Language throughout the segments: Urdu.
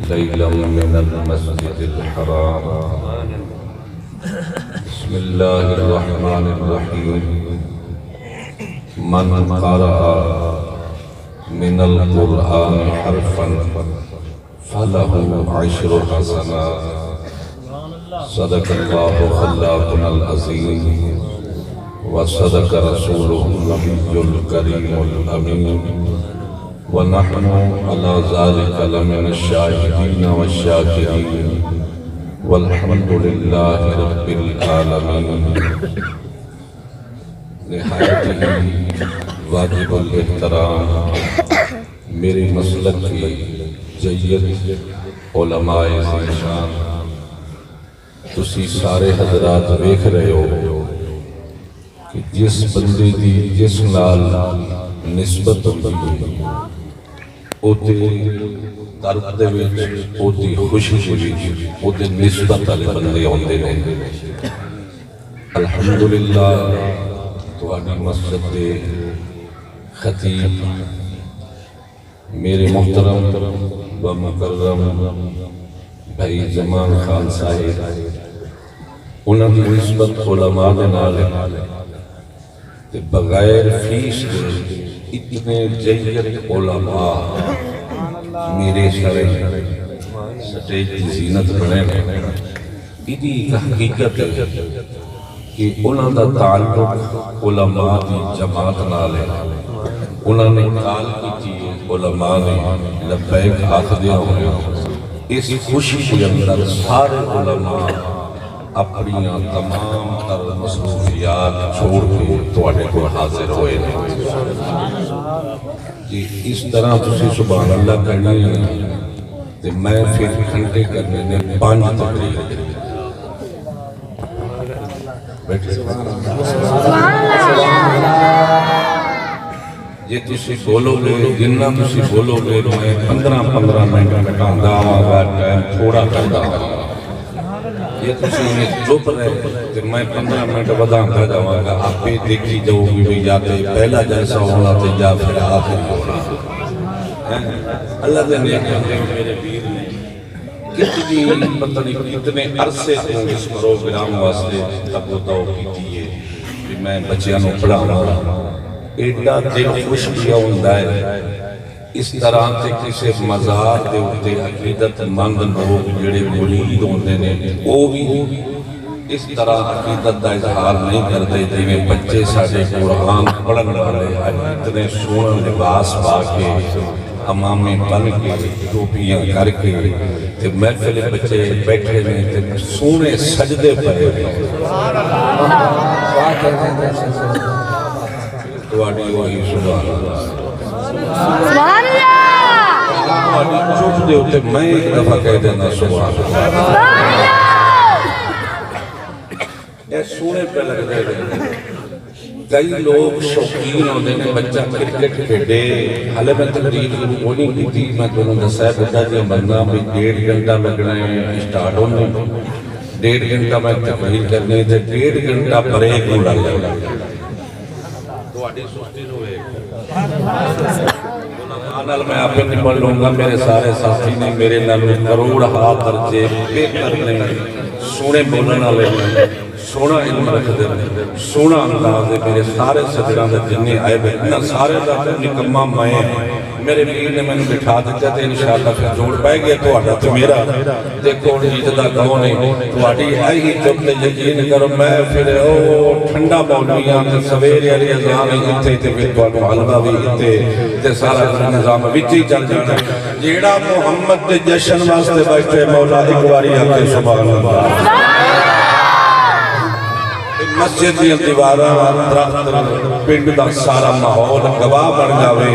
ليلا من المسجد الحرام بسم الله الرحمن الرحيم من قرأ من القرآن حرفا فله 10 حسنات صدق الله خلاقنا العظيم وصدق رسوله النبي الكريم الأمين ونحن على ذلك لمن الشاهدين والشاكرين والحمد لله رب العالمين. نہایت ہی واجب الاحترام میرے مسلک کے جید علماء ذیشان، تسی سارے حضرات دیکھ رہے ہو کہ جس بندے دی جس نال نسبت ہوئی اوتے درد دے وچ اوتی خوشی ہوئی اوتے نسبت والے بندے ہوندے نے. الحمدللہ تواڈی مسجد دے خطیب میرے محترم و مکرم بھائی زمان خان صاحب، انہاں دی نسبت علماء دے نال بغیر فیس کے اتنے جید علماء میرے سٹیج کی زینت بنے ایدی حقیقت ہے کہ انہاں دا تعلق علماء دی جماعت نال ہے. انہاں نے کال کی علماء نے لبیک آخدیا ہوئے اس خوشی کے اندر سارے علماء اپنیاں تمام تر مصروفیات چھوڑ کے تواڈے کو حاضر ہوئے ہیں. اس طرح تسی سبحان اللہ کرنی ہے تے میں پھر گھنٹے کرنے نے 5 تقریر بیٹھے سبحان اللہ. یہ تسی بولو گے جنہ تسی بولو گے میں 15 منٹ گھٹاؤں گا ٹائم تھوڑا کردا ہوں. یہ تسی چپ رہے کہ میں 15 منٹ بداتا جاؤں گا، آپ بھی دیکھی جاؤ گی بھی جاتے پہلا جیسا ہونا تھے یا پھر آخر ہونا. اللہ دے نیک بندے میرے پیر نے کتنی پتہ نہیں کتنے عرصے سے اس پروگرام واسطے تب و دو کی ہے کہ میں بچیاں نو پڑھاؤں. ایڈا دل خوش کیا ہوندہ ہے اس طرح سے کسی مزار دے ہوتے عقیدت مند لوگ جڑے مرید ہوندے نے وہ بھی اس طرح عقیدت دا اظہار نہیں کرتے جویں بچے ساڑھے قرآن پڑھن والے اتنے سونا لباس پا کے امامیں بن کے ٹوپیاں کر کے تے محفل بچے بیٹھے میں تے سونے سجدے پڑے تواڈی وہی سبحان اللہ سبحان اللہ. چوپ دے ہوتے میں ایک دفعہ کہہ دینا سبحان اللہ. یہ سونے پہ لگ دے رہے کئی لوگ شوقین ہوتے ہیں بچہ کرکٹ کھیڑے حالے میں تقریر وہ نہیں کی تھی. میں دونوں دسائے بڑھا دیا بندہ بھی 1.5 گھنٹہ لگنا ہے اسٹارٹ ہونے 1.5 گھنٹہ میں تقریر کرنے تھے 1.5 گھنٹہ بریک ہو لگ جائے تواڈی سستی ہوئے. میں آپ پہ نہیں پڑھ لوں گا. میرے سارے ساتھی نے میرے نال کروڑ ہاتھ درجے بہتر نے سونے بولنا لے سونا علم رکھ دے سونا انداز ہے. میرے سارے صدران دے جنہیں آئے بے انہا سارے دا نکمہ میں میرے پیر نے میں نے بٹھا دیتا تھے انشاءاللہ پھر جوڑ پائے گیا تو آٹا تو میرا دیکھو جیتدہ کون ہے تو آٹی آئی ہی جب تے یقین کرو میں پھر ٹھنڈا مولویاں تے سویرے علی ازام اتھے تے پھر تو حلوہ بھی اتھے تے سارا نظام وچی چل جانا. جیڑا محمد تے جشن واسطے بیٹھے مولا ایک واری آتے سبحان اللہ. مسجد دی دیوارہ درخت پنڈ دا سارا ماحول گواہ بن جاوے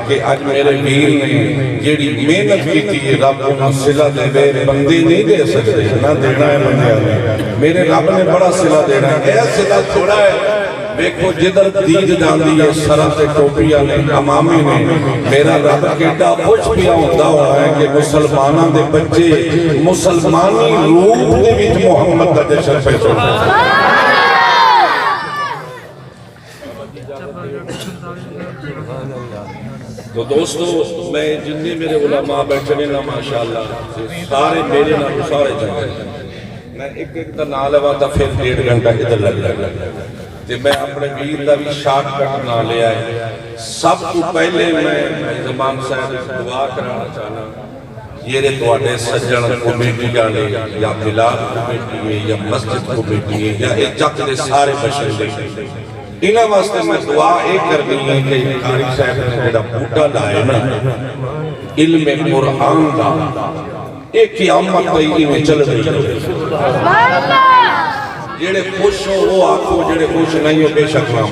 کہ آج میرے پیر نے جیڑی محنت کی تھی رب انہوں صلہ دے بے بندے نہیں دے سکتے نہ دینا ہے بندے آنے. میرے رب نے بڑا صلہ دینا ہے اے صلہ تھوڑا ہے. دیکھو جدر دید جاندی ہے سرات ٹوپیاں نے امامی نے میرا رب کیٹا خوش پیا ہوتا ہوا ہے کہ مسلمانوں دے بچے مسلمانی روح دے وچ محمد دا جشن پہ چھوڑا. تو دوستو میں جننے میرے علماء بیٹھنے نا ماشاءاللہ سارے میرے نا سارے جگہ میں ایک دا نال لواتا پھر 1.5 گھنٹہ ادھر لگ تے میں اپنے ویر دا بھی شارٹ کٹ نہ لے آئے سب تو پہلے میں زمان صاحب دعا کرانا چاہنا یہ رے تواڈے سجن کمیٹی والے یا بلال کمیٹی ہے یا مسجد کمیٹی ہے یا ایک جگ دے سارے بشندے انہاں واسطے میں دعا ایک کرنی ہے کہ قاری صاحب نے جڑا بوٹا لائے نا علم قرآن دا ایک قیامت تئی میں چل رہی ہے جڑے خوش ہو وہ آکھو جڑے خوش نہیں ہو بے شک نہ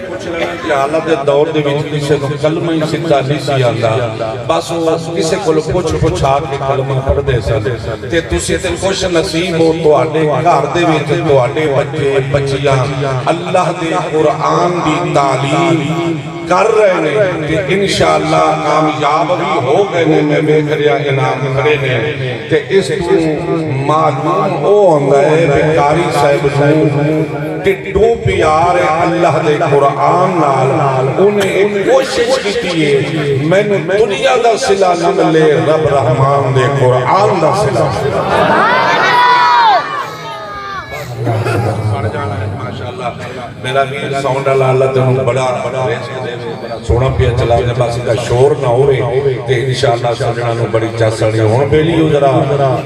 پوچھ لینا کہ حالت دور دے وچ کسے کو کلمہ ہی سیدھا نہیں سی آندا بس کسے کول پوچھ آ کے کلمہ پڑھ دے سن تے تسی تے خوش نصیب ہو تواڈے گھر دے وچ تواڈے بچے بچیاں اللہ دے قرآن دی تعلیم کر رہے ہیں کہ انشاءاللہ کامیاب بھی ہو گئے ہیں میں بیکھریا انعام کھڑے ہیں کہ اس تو معلوم ہو ہوندہ ہے بیکاری صاحب ٹٹو پیار ہے اللہ دے قرآن نال انہیں ایک کوشش کی ہے میں نے دنیا دا صلہ نہ ملے رب رحمان دے قرآن دا صلہ میرا بھی ساؤنڈ اللہ تنہوں بڑا سونا پیا چلا جب باسی کا شور نہ ہو رہے تے انشاءاللہ سجنہ نو بڑی چاسڑی ہون بیلی ہو ذرا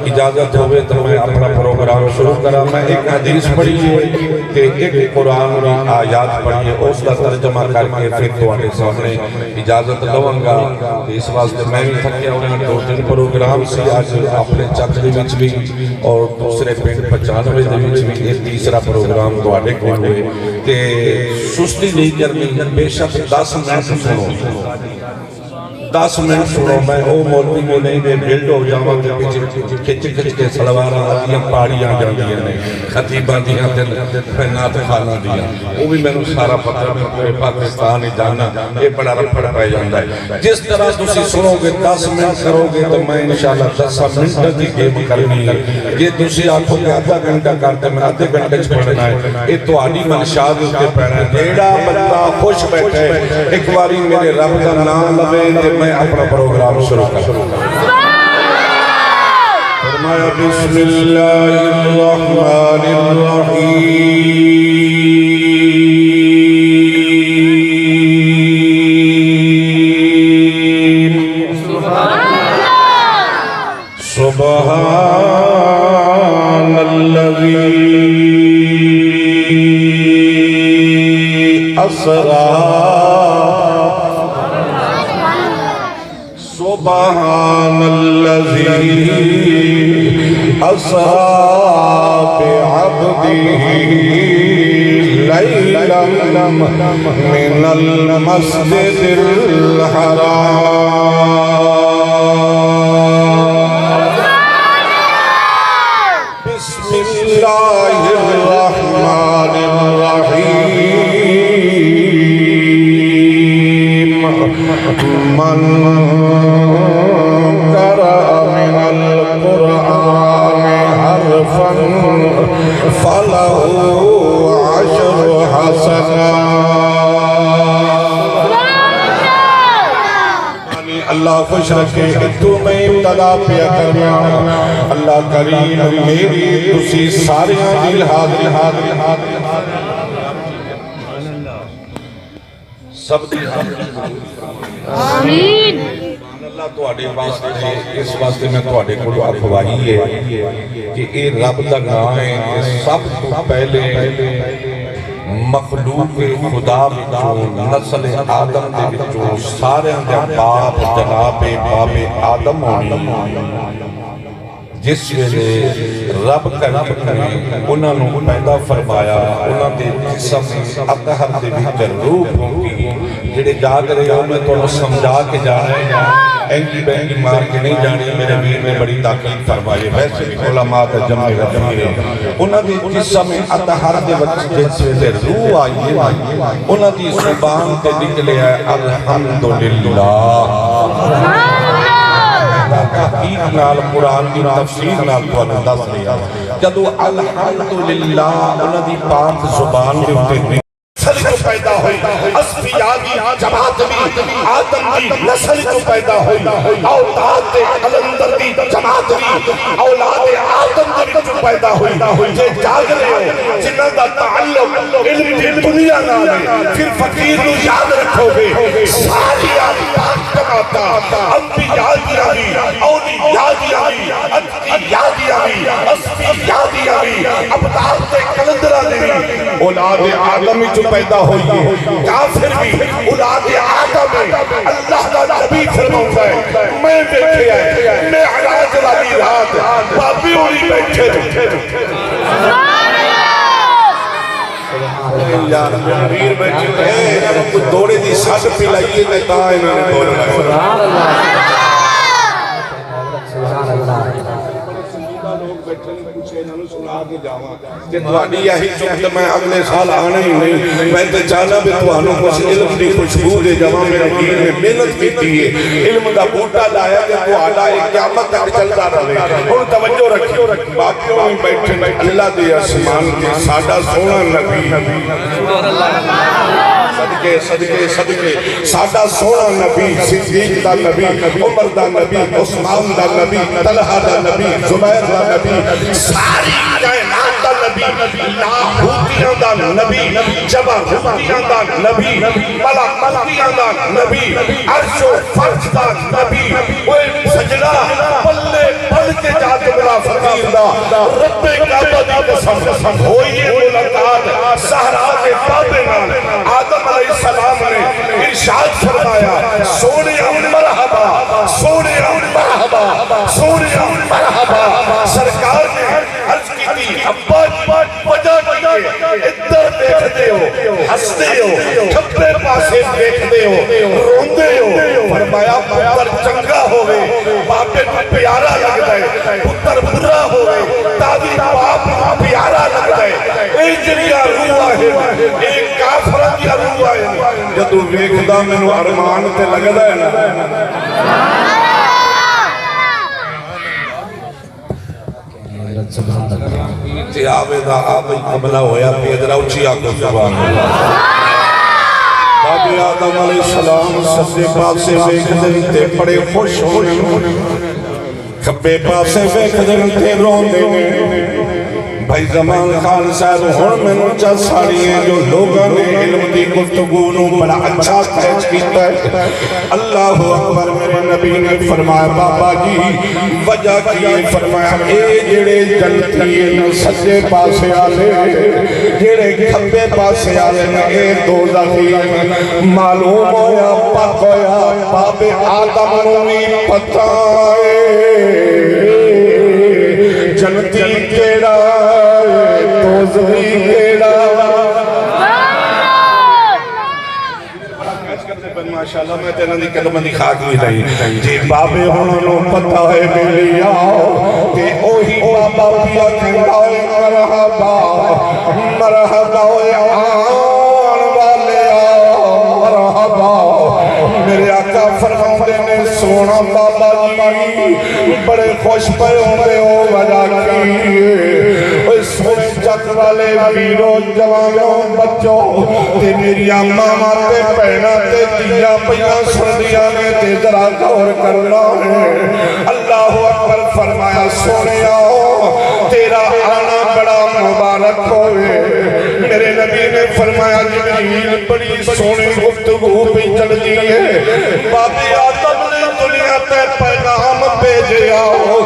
اجازت ہوئے تو میں اپنا پروگرام شروع کرا میں ایک حدیث پڑھی ہے تے ایک قرآن کی آیات پڑھی ہے اس کا ترجمہ کر کے پھر تو آنے سامنے اجازت لوں گا اس واسطے میں بھی تھکیا ہوئے 2-3 پروگرام سے آج اپنے چکری وچ بھی اور دوسرے پینڈ 95 دے وچ بھی ایک تیسرا پروگرام تو آنے کو ہوئے کہ سستی نہیں کرنی بے شک 10 منٹ سنو 10 منٹ سنو میں او مولوی میں نہیں دے بلڈ ہو جاؤں کے پیچھے کھچ کے سلوارہ آدیاں پاڑیاں جاندیاں نے خطیبہ دیاں پہنات خانہ دیاں وہ بھی میں نے سارا پتہ میں پاکستان ہی جانا یہ بڑا رپڑ پائے جاندہ ہے جس طرح تسی سنو گے 10 منٹ کرو گے تو میں انشاءاللہ 10 منٹ کی گیم کرنی ہے یہ تسی آنکھوں کے آدھا گھنٹہ کرتے میں آدھے گھنٹے پڑھنا ہے یہ تو آنی منشاد اس کے پڑھنا ہے جیڑا بندہ خوش بیٹھے ایک باری میرے رب کا نام لبے میں اپنا پروگرام شروع کر فرمایا بسم اللہ الرحمن الرحیم سبحان الذی اسرا سبحان الذي أسرى بعبده ليلا من المسجد الحرام بسم الله الرحمن الرحيم من فَلَهُ عَشْرُ حَسَنَاتٍ اللہ خوش رکھے تو میں ابتدا پیا کرنا اللہ کریم میری تسی سارے دل حاضر سب دل حاضر آمین اللہ تو آڑے واسطے اس واسطے میں تو آڑے کو اخواہی ہے کہ اے رب دا نام ہے کہ سب تو پہلے مخلوق خدا وچوں نسل آدم دے وچوں سارے دے باپ جناب باب آدم ہونی جس ویلے رب کریم نے انہاں نوں پیدا فرمایا انہاں دے جسم اطہر دے وچ روح ہوندی جڑے جاگ رہے ہو میں تانوں سمجھا کے جا رہے ہیں اینگی بینگی مار کے نہیں جانی میرے ویر میں بڑی تاکید فرمائے ویسے بھی علماء تا جمع رفیع انہاں دی جسم اطہر دے وچ جس ویلے روح آئی انہاں دی زبان تے نکلے ہے الحمدللہ تحقیق نال قرآن کی تفسیر نال تو انہوں دس لیا جدو الحمدللہ انہوں دی پاک زبان کے اتے سلی کو پیدا ہوئی اصفیاء دی جماعت بھی آدم دی نسل جو پیدا ہوئی اولاد دے قلندر دی جماعت بھی اولاد آدم دے جو پیدا ہوئی جے جاگ رہے ہو جنہاں دا تعلق علم دی دنیا نال ہے پھر فقیر نو یاد رکھو گے ساری آدم جماعتا انبیاء دیا بھی اولیاء دیا بھی اتقیاء دیا بھی اصفیاء دیا بھی ابدال تے قلندرہ دیا بھی اولاد آدم جو پیدا ہوئی کافر بھی اولاد آدم ہے اللہ دا نبی فرماتا ہے میں بیٹھے آئے میں علاج والی رات بابی ہوئی بیٹھے یار امیر بیٹھے ہیں انہوں کو دوڑے دی ساتھ پلائیے نتا انہوں نے بول رہا ہے سبحان اللہ لوگ بیٹھے پوچھے انہوں نے سنا کے جاواں کہ تواڈی یہی چکت میں اگلے سال آنا ہی نہیں میں تے چاہنا بھی تانوں کچھ علم دی خوشبو دے جاواں میرے دین نے محنت کیتی ہے علم دا بوٹا لایا تے تہاڈا ایک قیامت تک چلدا رہے ہن توجہ رکھیو باقیوں میں بیٹھے اللہ دے آسمان تے ساڈا سونا نبی سبحان اللہ صدقے صدقے صدقے ساڈا سونا نبی صدیق دا نبی عمر دا نبی عثمان دا نبی طلحہ دا نبی زبیر دا نبی ساری کائنات دا نبی لاہوتیاں دا نبی جبروتیاں دا نبی ملکوتیاں دا نبی عرش و فرش دا نبی وہ سجدہ پلے پل کے جاتے بلا فقیر دا رب کعبہ دی قسم ہوئی ملاقات صحرا کے بابے نال آدم علیہ السلام نے ارشاد فرمایا سونیا مرحبا سونیا مرحبا سونیا مرحبا سرکار نے عرض کی تھی ابا وجہ کیے ادھر دیکھتے ہو ہستے ہو کھپے پاسے دیکھتے ہو روندے ہو فرمایا پتر چنگا ہوئے باپے کو پیارا لگ دائے پتر برا ہوئے دادی باپ پیارا لگ دائے ایک جنیا روح ہے ایک کافرہ کیا روح ہے جدو ویکھدا مینوں ارمان تے لگدا ہے نا جی آوے دا آوے قبلہ ہویا پیدرہ اچھی آکو سبحان اللہ بابی آدم علیہ السلام سجدے پاسے ویکھ دن تے پڑے خوش ہوئے کھبے پاسے ویکھ دن تے رون دینے بھائی زمان خان صاحب ہون میں نوچا ساڑی ہیں جو لوگوں نے علم دی گفتگونوں بڑا اچھا پیچ کیتا ہے اللہ اکبر میرے نبی نے فرمایا بابا جی وجہ کیے فرمایا اے جڑے جنتی سجے پاسے آلے جڑے کھبے پاسے آلے اے دوزخی معلوم ہویا پاک ہویا باب آدم نوی پتائے جنتی کیڑا دوزخی کیڑا ماشاءاللہ میں تینا دی قدمہ دی خاک بھی نہیں جی بابے ہونوں پتہ ہے میری آؤ کہ اوہی بابا پیا کھنڈا ہے مرحبا آن والے آؤ مرحبا میرے آقا فرماندے نے سونا بابا جی بڑے خوش پہ ہوندے ہو وجہ کی سونے جت والے ویرو جوانوں بچوں تے میری ماما تے پہنا تے دیا پیاں سردیاں نے تے ذرا غور کرنا ہے اللہ اکبر فرمایا سونے آؤ تیرا آنا بڑا مبارک ہوئے میرے نبی نے فرمایا جبریل بڑی سونے گفتگو بھی چل دی ہے بابی آدم نے دنیا تے پیغام بھیجے آؤ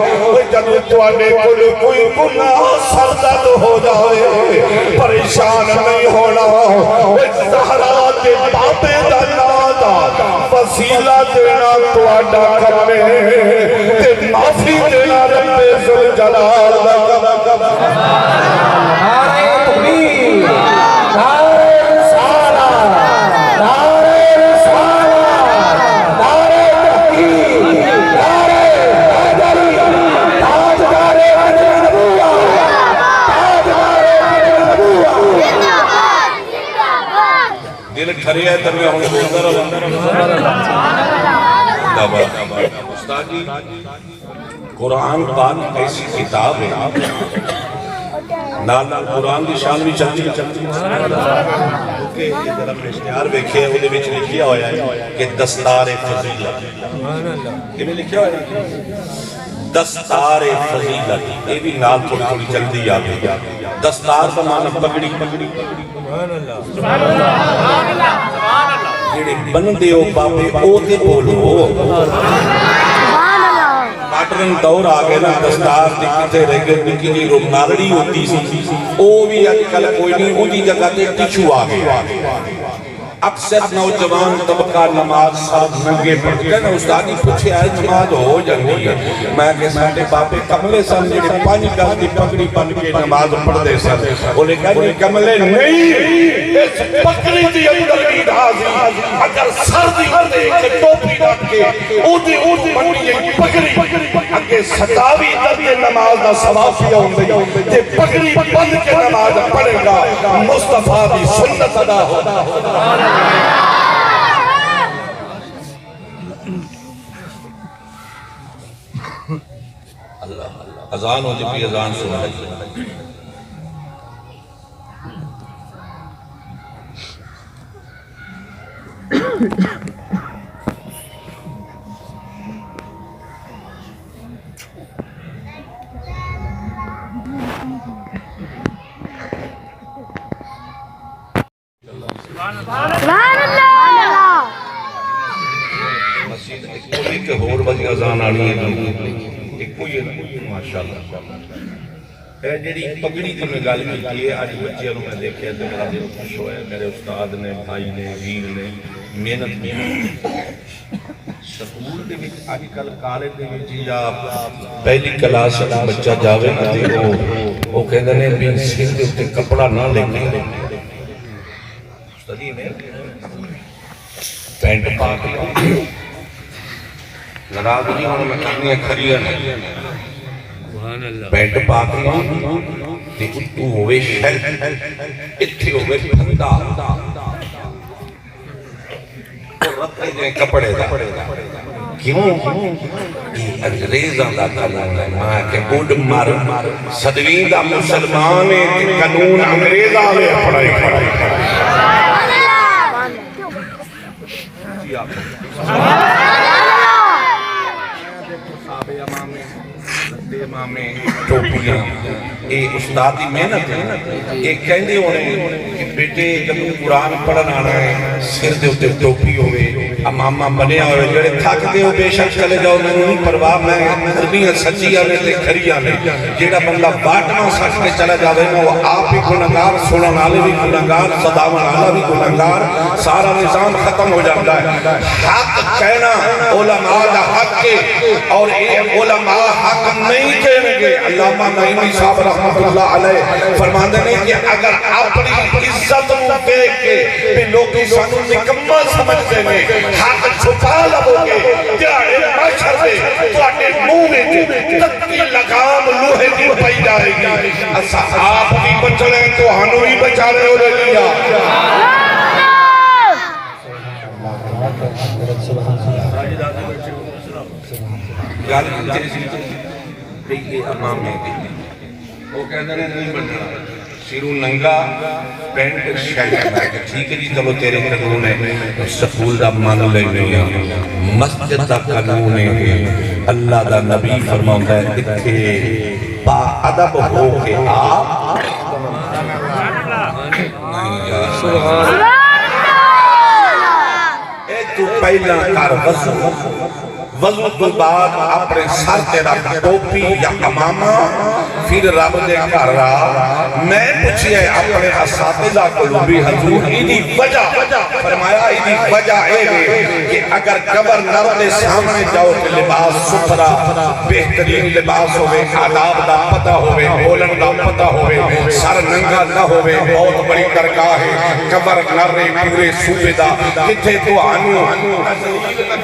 جب توانے کل کوئی گناہ سردد ہو جائے پریشان نہیں ہونا زہرا کے بابے دا نادا وسیلہ دینا توانا کرنے تے معافی دینا رب ذوالجلال دا کم نعرہ تکبیر نعرہ رسالہ نعرہ رسالہ نعرہ تحقیق نعرہ حیدری تاجدار نبوہ تاجدار نبوہ دل کھری ہے تب میں ہوں استاد جی قرآن پاک ایسی کتاب ہے نال نال قرآن دی شان بھی چلتی کیونکہ ذرا اشتہار ویکھے وہ وچ لکھیا ہویا ہے کہ دستار فضیلت کیویں لکھیا ہویا ہے دستار فضیلت یہ بھی نال تھوڑی تھوڑی چلتی آ گئی دستار کا معنی پگڑی سبحان اللہ جڑے بندے ہو بابے او تے بولو ماڈرن دور آ گئے نا دستار دی کتے رہ گئے نکی جی رومنارڑی ہوتی سی او بھی اج کل کوئی نہیں او دی جگہ تے ٹیشو آ گیا اکثر نوجوان طبقہ نماز صاحب ننگے پڑھتے ہیں استادی پوچھے آئے نماز ہو جاتی ہے میں کہ ساڈے باپے کملے سن جڑے 5 گز دی پگڑی بن کے نماز پڑھدے سن او نے کہا جی کملے نہیں اس پگڑی دی اندر بھی راز اگر سر دی تے ٹوپی رکھ کے او دی بنی پگڑی اگے 27 درجے نماز دا ثواب پیا ہوندے تے پگڑی بن کے نماز پڑھے گا مصطفیٰ دی سنت ادا ہوگا اللہ اذان ہو جب بھی اذان سنا ہے ایک اور بجی اذان آنی ہے ایک کوئی ہے ماشاءاللہ اے جڑی پگڑی دی میں گل کی ہے آج بچیاں نوں میں دیکھیا تے میرا دل خوش ہویا میرے استاد نے بھائی نے ویر نے محنت کی سکول دے وچ اج کل کالج دے وچ یا پہلی کلاس وچ بچہ جاوے نا تے او کہندے نے بھی سر دے اوتے کپڑا نہ لے کے استادی نے پینٹ پا کے نراض نہیں ہونے میں کتنی کھڑی ہے پینٹ پا کے تے تو ہوئے شل اتھے ہوئے پھندا اور رکھتے جائیں کپڑے دا کیوں یہ انگریزاں دا قانون ہے ماں کے گوڑ مار صدوین دا مسلمان قانون انگریزاں لے پڑھائی امامے ٹوپیاں اے استادی محنت ہے اے کہندے ہونے کہ بیٹے جب قرآن پڑھن آنا ہے سر دے اوتے ٹوپی ہوئے امامہ بنیا ہوئے جڑے تھک دے ہو بے شک چلے جاؤ میں نہیں پرواہ میں دنیا سچی آنے تے کھری آنے جیڑا بندہ باٹنا سچ کے چلا جاوے نا وہ آپ بھی گناہگار سنن والے بھی گناہگار صداون والا بھی گناہگار سارا نظام ختم ہو جاتا ہے حق کہنا علماء دا حق کے اور علماء حق نہیں کہنے گے علامہ نعیمی صاحب رحمت اللہ علیہ فرماندے نہیں کہ اگر اپنی عزت نو دیکھ کے بھی لوگی سانو نکمہ سمجھتے ہیں حق چھپا لبو گے دیاڑے معاشر دے تو اٹھے منہ میں تکی لگام لوہے دی پائی جائے گی اسا آپ بھی بچڑے تو ہنو ہی بچا رہے ہو لیا یہ امام ہے وہ کہتے ہیں نہیں بننا سیرو ننگا پینٹ شیٹ میں ٹھیک ہے جی چلو تیرے قانون ہے سکول دا مان لے نہیں مسجد دا قانون ہے اللہ دا نبی فرماتا ہے اتھے با ادب ہو کے آپ سبحان اللہ اے تو پہلا کار وضو تو بعد اپنے سر تے رکھ ٹوپی یا امامہ پھر رب دے گھر رہا میں پوچھئے اپنے اساتذہ کو بھی حضور ایدی وجہ فرمایا ایدی وجہ ہے کہ اگر گورنر دے سامنے جاؤ کہ لباس ستھرا بہترین لباس ہوئے آداب دا پتہ ہوئے بولن دا پتہ ہوئے سر ننگا نہ ہوئے بہت بڑی درگاہ ہے گورنر پورے صوبے دا کتھے تو آنو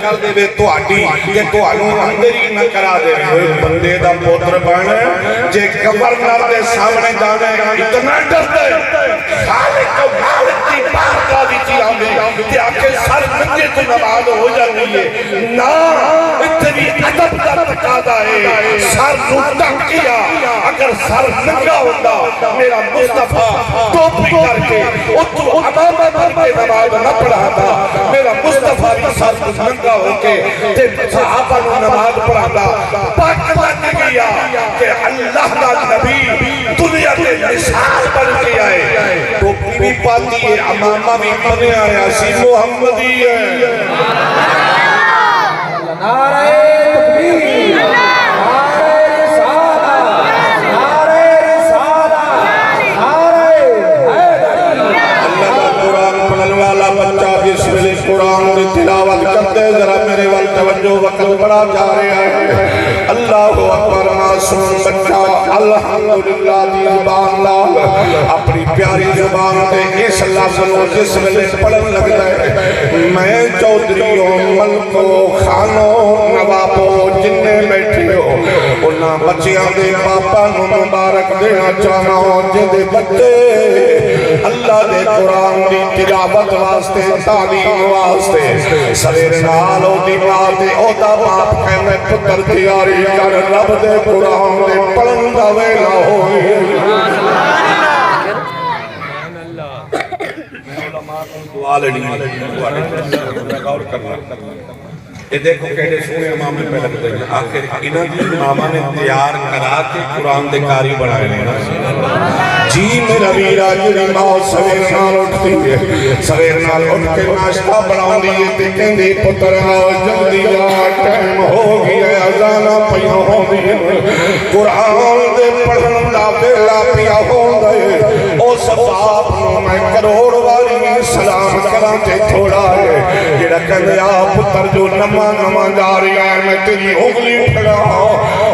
کر دے بے تو آڈی کہ تو آنو اندر ہی نہ کرا دے بندے دا پوتر بڑھنے جے گورنر دے سامنے جانے اتنا ڈرتے خالق و مالک کی بارگاہ وچ آوے تے آکے سر ننگے تو نماز ہو جاتی ہے نا اتنے بھی ادب کا تقاضا ہے سر ڈھک کیا اگر سر ننگا ہوتا میرا مصطفیٰ ٹوپی کر کے اتو امامہ کر کے نماز نہ پڑھاتا میرا مصطفیٰ بھی سر ننگا ہو کے صحابہ نے نماز پڑھاتا پاک لگ گیا کہ اللہ کا نبی دنیا کے مثال بن کے آئے ٹوپی بھی پاتی ہے امامہ بھی بنے آیا سی محمدی ہے نعرہ تکبیر نعرہ رسالہ نعرہ رسالہ نعرہ حیدر اللہ کا قرآن پڑھن والا بچہ جس ویلے قرآن کی تلاوت کرتے ذرا میرے وال توجہ وقت بڑا جا رہا ہے اللہ اکبر معصوم بچہ الحمدللہ دی زبان لال اپنی پیاری زبان تے اس لفظ نو جس ویلے پڑھن لگتا ہے میں چودھریوں ملکوں خانوں نوابوں جننے بیٹھے ہو انہاں بچیاں دے پاپا نو مبارک دینا چاہنا ہو جن دے بچے اللہ دے قرآن دی تلاوت واسطے تعلیم واسطے سویر نالو دی ماں دے او دا باپ کہنے پتر تیاری کر رب دے قرآن دے پڑھن دا ویلا ہوئی دعا لڑی غور کرنا یہ دیکھو کہنے سونے امام میں پہلے بتائیں آخر انہاں دی امامہ نے تیار کرا کے قرآن دے کاری بڑھائے لینا جی میرا ویرا جڑی ماں سویر نال اٹھتی ہے سویر نال اٹھ کے ناشتہ بناؤں دیئے تے کہندی پتر آؤ جلدی آ ٹائم ہو گیا اذانہ پیاں ہو دیئے قرآن دے پڑھن دا ویلا پیا ہو گئے او سباب نو میں کروڑ والی سلام کراں تے تھوڑا ہے جڑا کہندے آ پتر جو نما نما جا رہی ہے میں تیری انگلی پھڑا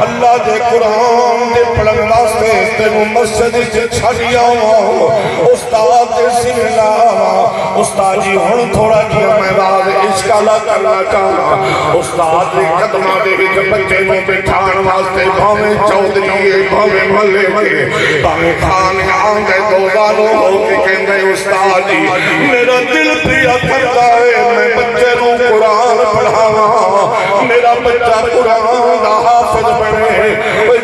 اللہ دے قرآن دے پڑھن واسطے تینوں مسجد چھڑی آؤں استاد دے سننا استاد جی ہن تھوڑا جی میں باز اشکالہ کرنا چاہنا استاد دے قدمہ دے وچ بچے نو بٹھان واسطے بھاویں چودھری بھاویں ملے کے بھاویں خان آن دے دو والوں ہو کے کہندے استاد جی میرا دل پیا کرتا ہے میں بچے نو قرآن پڑھاواں میرا بچہ قرآن دا حافظ بنے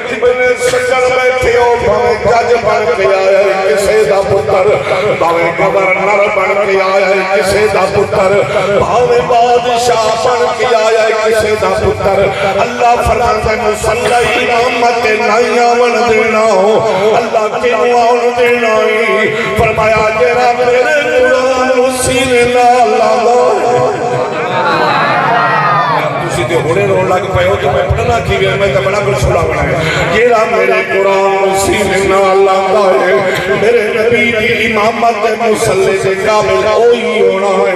جتنے سکر بیٹھے ہو بھاویں جج بن کے آیا ہے کسے دا پتر بھاویں گورنر بن کے آیا ہے کسے دا پتر بھاویں بادشاہ بن کے آیا ہے کسے دا پتر اللہ فرماتا ہے مسلح امامت نہیں آون دینا ہو اللہ کیوں آون دینا ہی فرمایا جیرا میرے قرآن سینے لالا تے ہوڑے رو لگ پئے ہو تو میں پڑھنا کی گیا میں تو بڑا کچھ چھوڑا بنا ہے جیرا میرے قرآن سینے نالا ہے میرے نبی کی امامت مسلح سے قابل ہوئی ہونا ہے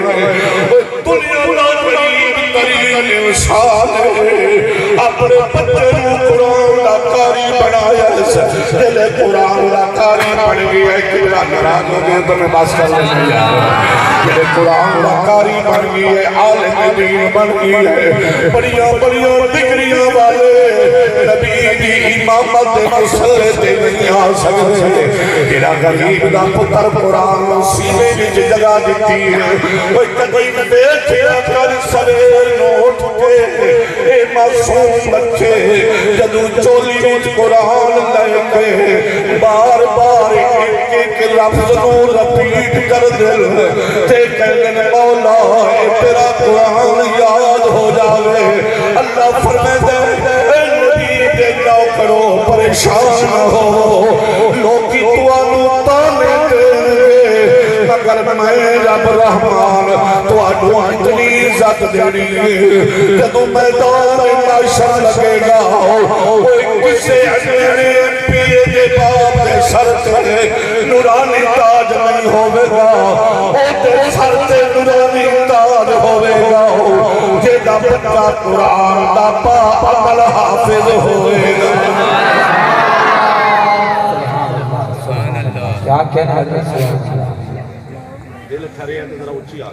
دنیا کا قریب ترین انسان ہے اپنے بچے کو قرآن کا قاری بنایا ہے دل قرآن کا قاری بن گیا ہے کہ میرا نراز ہو گیا تو میں بات کر لینا جاتا دل قرآن کا قاری بن گئی ہے عالم دین بن گئی ہے بڑیاں بڑیاں ڈگریاں والے نبی دی امامت مسلح تے نہیں آ سکتے تیرا غریب دا پتر قرآن سینے وچ جگہ دیتی ہے کوئی کدی بیٹھیا کر سویر نوٹ کے اے معصوم بچے جدو چولی وچ قرآن لے کے بار بار ایک ایک لفظ نو رپیٹ کر دل تے کہنے مولا اے تیرا قرآن یاد ہو جاوے اللہ فرمائے اے نبی دے جاؤ کرو پریشان نہ ہو لوگی توانو تانے دے مگر میں رب رحمان توانو اتنی عزت دینی جدو میدان معاشر لگے گا کوئی کسے اجنے پیے دے باپ دے سر تے نورانی تاج نہیں ہوئے گا او دے سر تے نورانی تاج ہوئے گا جے دا بچہ قرآن دا پا عمل حافظ ہوئے گا کیا کہنا ہے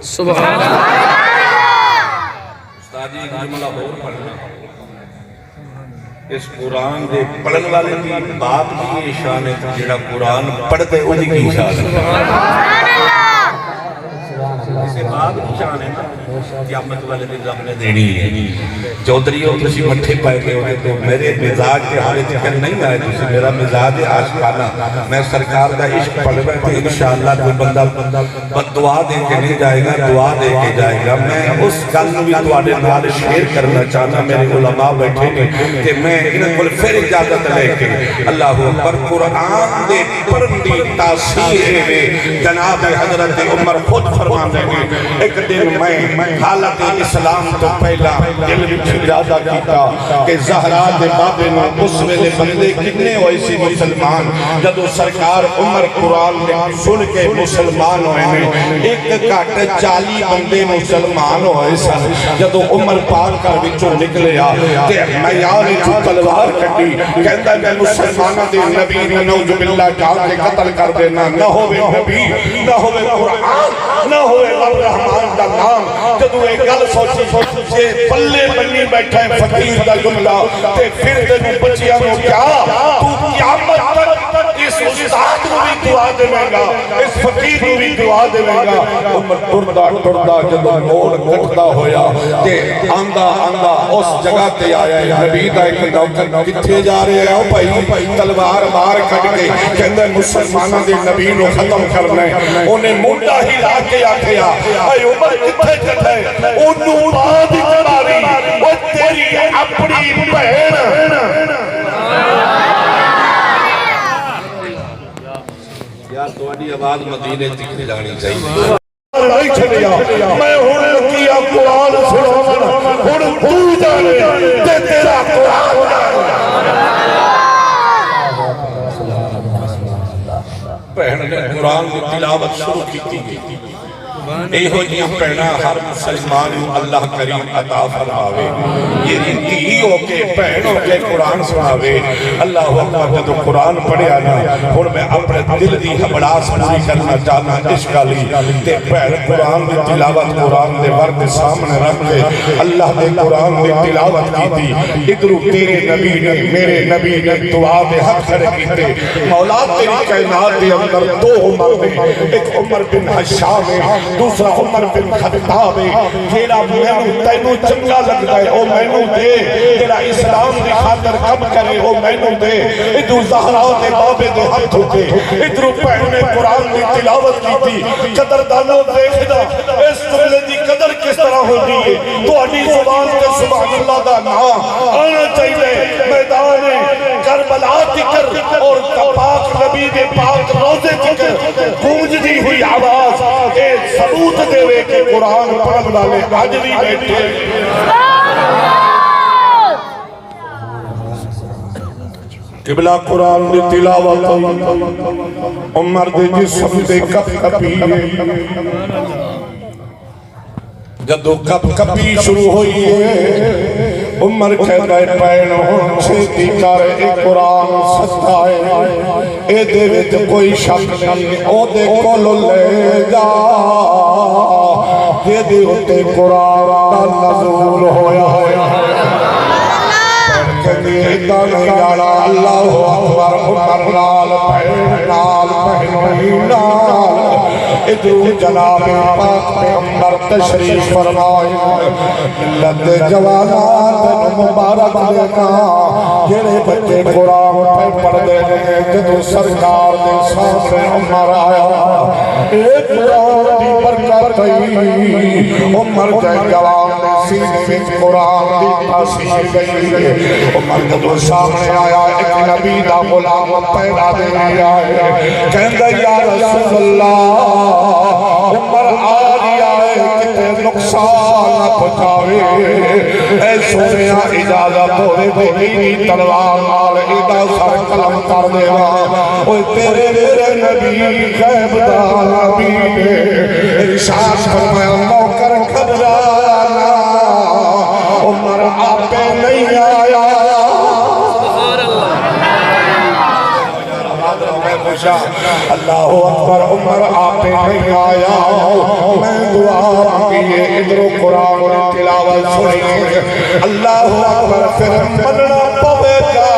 سبحان اللہ استاد جی جملہ اور پڑھنا اس قرآن دے پڑھن والے کی باپ کی شان ہے جڑا قرآن پڑھتے انہی کی شان ہے اولاد شان ہے نا قیامت والے دن رب نے دینی ہے چودھریوں تسی مٹھے پائے گئے ہوئے تو میرے مزاج کے حالے چکر نہیں آئے تسی میرا مزاج عاشقانہ میں سرکار دا عشق پڑھ رہا کہ انشاءاللہ کوئی بندہ بد دعا دے کے نہیں جائے گا دعا دے کے جائے گا میں اس گل بھی تواڈے نال شیئر کرنا چاہتا میرے علماء بیٹھے نے کہ میں انہاں کول پھر اجازت لے کے اللہ اکبر قرآن دے پڑھن دی تاثیر ہے جناب حضرت عمر خود فرماندے ہیں ایک دن میں حالت اسلام تو پہلا دل وچ ارادہ کیتا کہ زہرا دے بابے نو اس ویلے بندے کتنے ہوئے سی مسلمان جدو سرکار عمر قرآن دے سن کے مسلمان ہوئے نے ایک گھٹ 40 بندے مسلمان ہوئے سن جدو عمر پاک کر وچوں نکلیا تے میں یار جو تلوار کٹی کہندا میں مسلماناں دے نبی نو نعوذ باللہ جان کے قتل کر دینا نہ ہوے نبی نہ ہوے قرآن نہ ہوے الرحمن دا نام جدو ایک گل سوچی جے پلے بنی بیٹھا ہے فقیر دا جملہ تے پھر تینوں بچیاں نو کیا تو قیامت تک اس استاد نو بھی دعا دے گا اس فقیر نو بھی دعا دے گا عمر ٹردا جدو موڑ کٹدا ہویا تے آندا اس جگہ تے آیا ہے نبی دا ایک نوکر کتھے جا رہے ہو بھائی تلوار مار کٹ کے کہندا مسلماناں دے نبی نو ختم کرنا ہے اونے منڈا ہی لا کے آکھیا اے عمر کتھے چلے اونوں بعد ماری او تیری اپنی بہن یار تواڈی آواز مدینے تک جانی چاہیے نہیں چھڑیا میں ہن کیا قرآن سناون ہن تو جانے تے تیرا قرآن بہن نے قرآن کی تلاوت شروع کی تھی ایہو جی پہنا ہر مسلمان اللہ کریم عطا فرماوے یہ دھی ہو کے پہن ہو کے قرآن سناوے اللہ اکبر جدو قرآن پڑھیا نا ہن میں اپنے دل دی ہبڑاس پوری کرنا چاہنا عشق علی تے پہن قرآن دی تلاوت قرآن دے ورد سامنے رکھ کے اللہ دے قرآن دی تلاوت کی تھی ادھرو تیرے نبی نے میرے نبی نے دعا دے حق کھڑے کیتے مولا تیری کائنات دے اندر دو عمر نے ایک عمر بن حشام ہے دوسرا عمر بن خطاب ہے جیڑا مینوں تینوں چنگا لگدا ہے او مینوں دے جیڑا اسلام دی خاطر کم کرے او مینوں دے ادھر زہرا دے بابے دے ہاتھ ہوتے ادھر پہن نے قرآن دی تلاوت کی تھی قدردانوں دیکھدا اس جملے دی قدر کس طرح ہوندی ہے تہاڈی زبان تے سبحان اللہ دا نام آنا چاہیے میدان کربلا تکر اور پاک نبی دے پاک روزے تکر گونجدی ہوئی آواز اے ثبوت دے وے کہ قرآن پڑھن والے آج بھی بیٹھے قبلہ قرآن دی تلاوت عمر دے جسم دے کپ کپی جدو کپ کپی شروع ہوئی ہے عمر کہتا ہے پہنوں چھتی کر اے قرآن سچا ہے اے دے وچ کوئی شک نہیں او دے کولو لے جا یہ دے ہوتے قرآن دا نزول ہویا ہے کہتے گانا اللہ اکبر عمر نال پہنوئی نال ادھر جناب پاک پیغمبر تشریف فرمائے ملت جوانات مبارک دیکھا جنہیں بچے قرآن پہ پڑھ دے گئے جدو سرکار دے سامنے عمر آیا ایک قرآن دی برکت ہی عمر جائے جوان دے سینے میں قرآن دی تاثیر گئی عمر جدو سامنے آیا ایک نبی دا غلام پیدا دے آیا کہندہ یا رسول اللہ عمر آریا ہے کتے نقصان نہ پہنچاوے اے سونیا اجازت ہوئے بھئی تلوار نال ایڈا سر قلم کر دے اوہ تیرے میرے نبی غیب دا نبی ارشاد فرمایا نوکر گھبرانا عمر آپے نہیں آیا اللہ اکبر عمر آپے نہیں آیا میں دعا کیے ادھر قرآن تلاوت سنیے اللہ اکبر پھر مننا پوے گا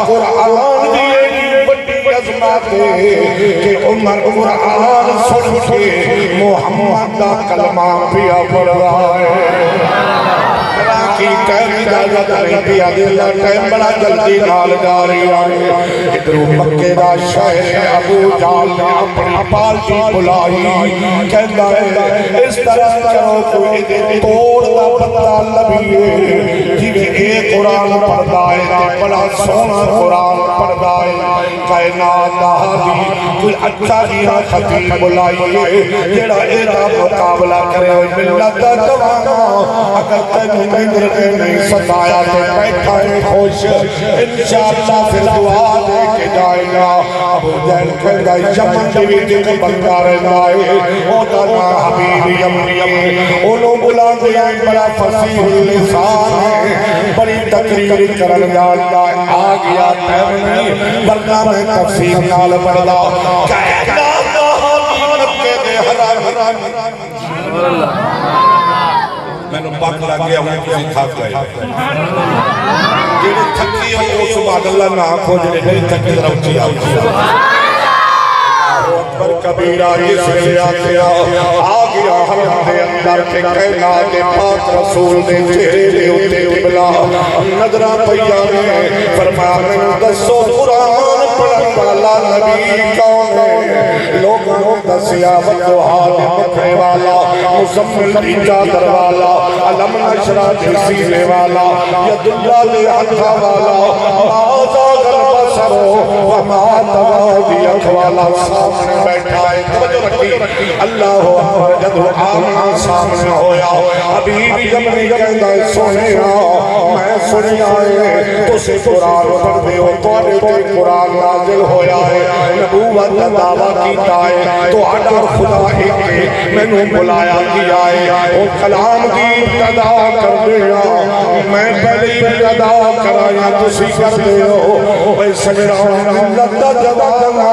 قرآن دیئے بڑی عظمت فرماتے کہ عمر قرآن سن کے محمد دا کلمہ پیا پڑھ رہا ہے کی کہنی اجازت نہیں پیا دلا ٹائم بڑا جلدی نال جا رہی آئے ادھر مکے دا شہر ابو جال نے اپنی پارٹی بلائی کہتا ہے اس طرح کرو کوئی دن توڑ دا پتہ لبیے جی ایک قرآن پڑھتا ہے بڑا سونا قرآن پڑھتا ہے کائنات دا حادی کوئی اچھا جیہاں خطیب بلائیے جیڑا ایرا مقابلہ کرے ہوئی ملت دا جوانا اگر تینوں مندر کے نہیں ستایا تو بیٹھا ہے خوش انشاءاللہ پھر دعا دے کے جائے گا ابو جہل کہتا ہے یمن دیوی دیکھ بندہ رہنا ہے او دانا حبیب یمنی انہوں بلا دیا بڑا فصیح اللسان ہے بڑی تقریر کرن جاتا ہے آ گیا تیمنی ورنہ میں تفسیر نال پڑھا کہنا دا حبیب نبکے دے حرام میں نے پاک لگ گیا ہوں کسی تھاک گئے جیڑے تھکی ہوں وہ سبحان اللہ نہ آنکھوں جیڑے میری تھکی ذرا اچھی آنکھوں اکبر کبیرہ جس سے آ گیا حرم دے اندر کے کہنا دے پاک رسول دے چہرے دے ہوتے قبلہ نظرہ پیا میں فرمایا میں دسو قرآن پڑھن والا نبی کون ہے لوگوں دسیا وجوہات مکھے والا مزمل کی چادر والا علم نشرہ کے سینے والا ید اللہ لے ہتھا والا آزا غرب سرو وما تغادی اخوالا سامنے بیٹھا ہے توجہ رکھی اللہ اکبر جب آمین سامنے ہویا حبیب یمنی کہتا ہے سونے میں سنی آئے تو سے قرآن پڑھ دے ہو تو آنے قرآن نازل ہویا ہے نبوت دعویٰ کیتا ہے تو آڈر خدا ایک میں نے بلایا کیا ہے وہ کلام کی ابتدا کر دیا میں پہلی ابتدا کرایا تسی کر دے ہو اے سجران لگتا جبانا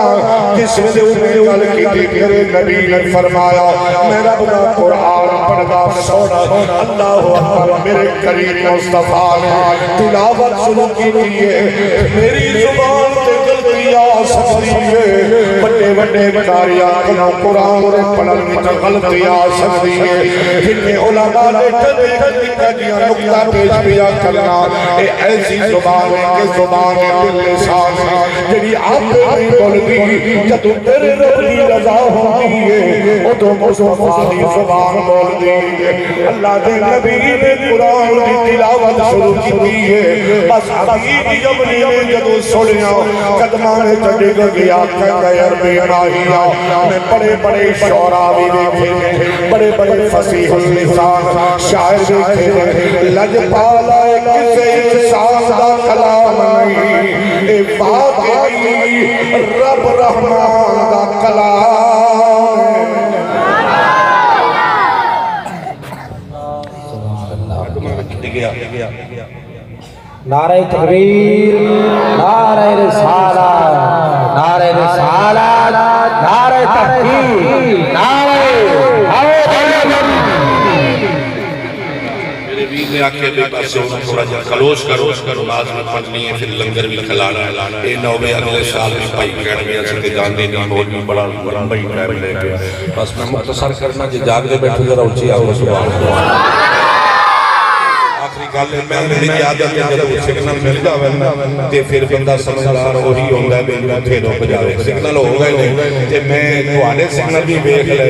جس سے انہیں کل کی دیکھرے نبی نے فرمایا میرا بنا قرآن پڑھا سونا اللہ اکبر میرے کریم مصطفیٰ نے تلاوت شروع کی دیئے میری زبان تے غلطی آ سکتی ہے بڑے بڑے کاریاں کنا قرآن پڑھن میں غلطی آ سکتی ہے جنہیں علماء نے کدیاں نکتہ پیش بیا کرنا اے ایسی زبان ہے کہ زبان دل لسان ہے جنہی آپ نہیں بول دی جب تیرے رب کی رضا ہوتی ہے وہ تو مصطفیٰ دی زبان بول دی اللہ دے نبی نے قرآن دی تلاوت شروع کی ہے بس حبیب یمنی نے جدو سنیا قدمان چڑے گیا کہتا ہے عربی راہیا میں بڑے بڑے شعراء بھی دیکھے بڑے بڑے فصیح اللسان شاعر دیکھے لج پالا کسے انسان دا کلام نہیں اے واقعی رب رحمان دا کلام نعرہ تکبیر نعرہ رسالت نعرہ رسالت نعرہ تحقیق نعرہ میرے ویر نے آکے بے پاسے ہونا تھوڑا جا خلوش کرو ناز میں پڑھنی ہے پھر لنگر بھی کھلانا ہے اے نوے اگلے سال میں پائی کہنے میں اسے جاندے نہیں بہت بھی بڑا لمبئی ٹائم لے گیا بس میں مختصر کرنا کہ جاگ دے بیٹھو ذرا اچھی آؤ سبحان اللہ آخری گل میں نے عادت ہے جب سگنل مل جاوے تے پھر بندہ سمجھدار وہی ہوندا ہے بھی تھے روک جاوے سگنل ہو گئے نے تے میں تواڈے سگنل بھی ویکھ لے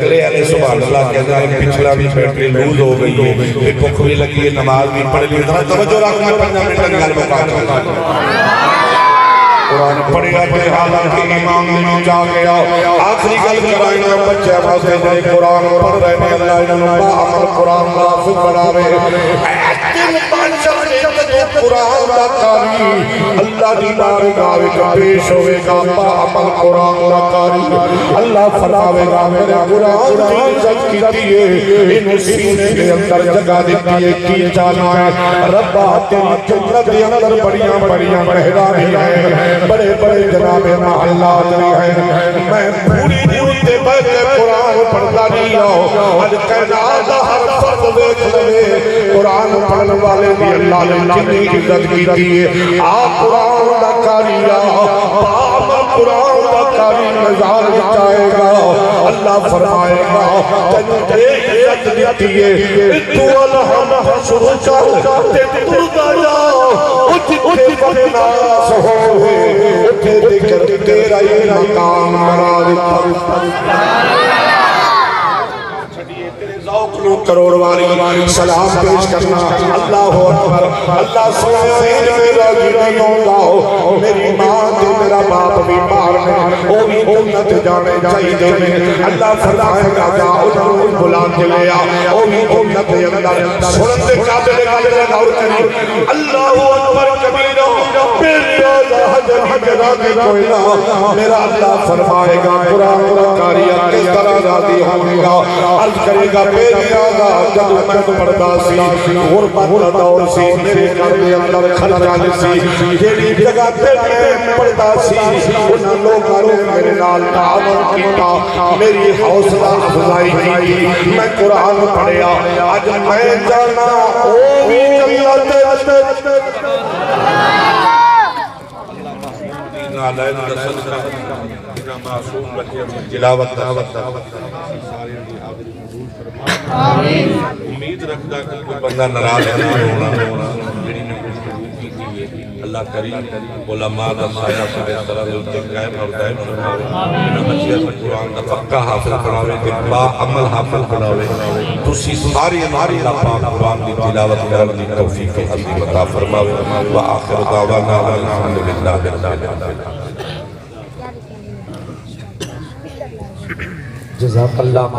تیرے والے سبحان اللہ کہدا ہے پچھلا بھی بیٹری لوز ہو گئی ہے تے بھوک بھی لگی ہے نماز بھی پڑھ لی ذرا توجہ رکھنا 5 منٹ گل مکا قرآن پڑھیا تے حالانکہ ایمان میں جا گیا آخری گل کرائینا بچے واسطے جائے قرآن پڑھ رہے ہیں اللہ انہوں با عمل قرآن نافذ بناوے دل بادشاہ قرآن دا قاری اللہ دی بارگاہ وچ پیش ہوے گا با عمل قرآن دا قاری اللہ فرماوے گا میرے قرآن دی عزت کیتی ہے انہوں سینے دے اندر جگہ دیتی ہے کی جانا ہے ربا تیری جنت دے اندر بڑیاں بڑیاں مہرانی ہیں بڑے بڑے جناب محلات بھی ہیں میں پوری دیوتے بیٹھ کے قرآن پڑھتا نہیں آؤ آج کہنا دا ہر فرد دیکھ لے قرآن پڑھن والے دی اللہ نے جنی عزت کیتی ہے آپ قرآن دا کاریا آپ قرآن دا کاری نظار بچائے گا اللہ فرمائے گا تنو ایک عزت دیتی ہے تو الحمد شروع چاہو تے تردہ جاؤ اٹھتے بڑے ناس ہوئے اٹھے ذکر تیرا یہ مقام مراد کروڑ والی سلام پیش کرنا اللہ اکبر اللہ سویا میرا جی ہو میری ماں تے میرا باپ بھی مار میں او بھی جنت جانے چاہیے میں اللہ فرمائے گا جا انہوں بلا کے لیا او بھی جنت اندر سنن دے قابل غور کریں اللہ اکبر کبیرہ میرا حجرات کوئی نہ میرا اللہ فرمائے گا قرآن کاریہ کس طرح راضی ہوں گا عرض کرے گا میری آگا جب میں پڑھتا سی غربت کا دور سی میرے گھر کے اندر خلجان سی جیڑی جگہ پہ میں پڑھتا سی انہاں لوگوں نے میرے نال تعاون کیتا میری حوصلہ افزائی کی میں قرآن پڑھیا آج میں جانا او بھی جنت جلاوت امید رکھتا کہ کوئی بندہ ناراض نہیں ہونا اللہ کریم علماء دا سایہ سب اس طرح دے قائم اور دائم فرماوے بچے قرآن دا پکا حافظ بناوے تے با عمل حافظ بناوے تسی ساری ہماری اللہ پاک قرآن دی تلاوت کرن دی توفیق عظیم عطا فرماوے وآخر دعوانا الحمدللہ جزاک اللہ